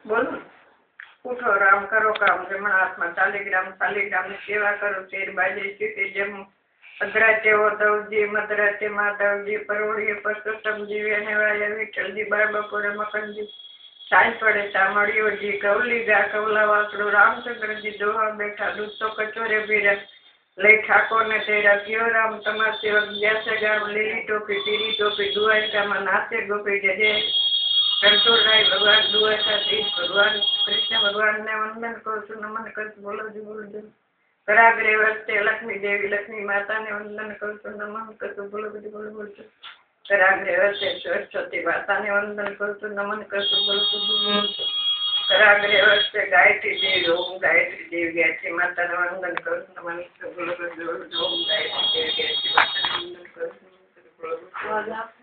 બોલો ઉઠો રામ કરો કામ જમણા હાથમાં શાલિગ્રામ સેવા કરો શેર બાજરી ચીટી જમું અધરાતે ઓધવજી મધરાતે માધવજી પરોળીએ પરસોત્તમ જીવે નેવાય વિઠ્ઠલજી બાર બપોરે મકનજી સાંજ પડે ચામડીઓજી કવલી ગા કવલા વાસડો રામચંદ્રજી દોહા બેઠા દૂધ તો કચોરે ભીરા લઈ ઠાકોર ને તેરા કયો રામ તમાર સેવક જ્યાસે ગામ લીલી ટોપી પીરી ટોપી દુઆકામાં નાચે ગોપી જજે કંટોળરાય ભગવાન દુઆકા શ્રી ભગવાન કૃષ્ણ ભગવાન ને વંદન કરું છું નમન કરું છું બોલો કરાગ્રે વસ્તે લક્ષ્મી દેવી લક્ષ્મી માતા ને વંદન કરું છું નમન કરું છું બોલો કરાગ્રે વસ્તે સરસ્વતી માતા ને વંદન કરું છું નમન કરું છું બોલો કરાગ્રે વસ્તે ગાયત્રી દેવી ઓમ ગાયત્રી દેવી માતા ને વંદન કરું છું નમન કરું બોલો ઓમ ગાયત્રી દેવી માતા ને વંદન કરું છું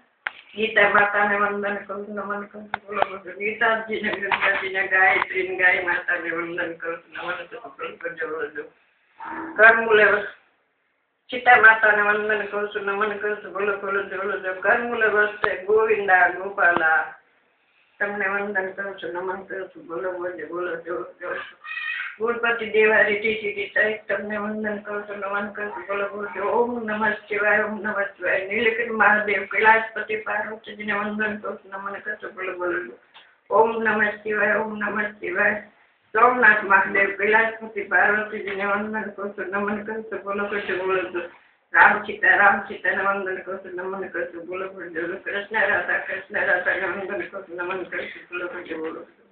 ગીતા માતા ને વંદન કરું છું નમન કરું છું બોલો ગીતાજી ને ગંગાજી ને ગાયત્રી ને ગાય માતા ને વંદન કરું છું નમન કરું છું કરમૂલે સીતા માતા ને વંદન કરું છું નમન કરું છું બોલો કરમૂલે વસ્તે ગોવિંદા ગોપાલા તમને વંદન કરું છું નમન કરું છું બોલો ગુણપતિ દેવા રીતિ સીધી સહિત તમને વંદન કરું છું નમન કરું છું બોલો ઓમ નમઃ શિવાય ઓમ નમઃ શિવાય નીલકંઠ મહાદેવ કૈલાસપતિ પાર્વતીજીને વંદન કરું છું નમન કરું છું બોલો ઓમ નમઃ શિવાય ઓમ નમઃ શિવાય સોમનાથ મહાદેવ કૈલાસપતિ પાર્વતીજીને વંદન કરું છું નમન કરું છું બોલો રામ સીતા ને વંદન કરું છું નમન કરું છું બોલો કૃષ્ણ રાધા ને વંદન કરું છું નમન કરું છું બોલો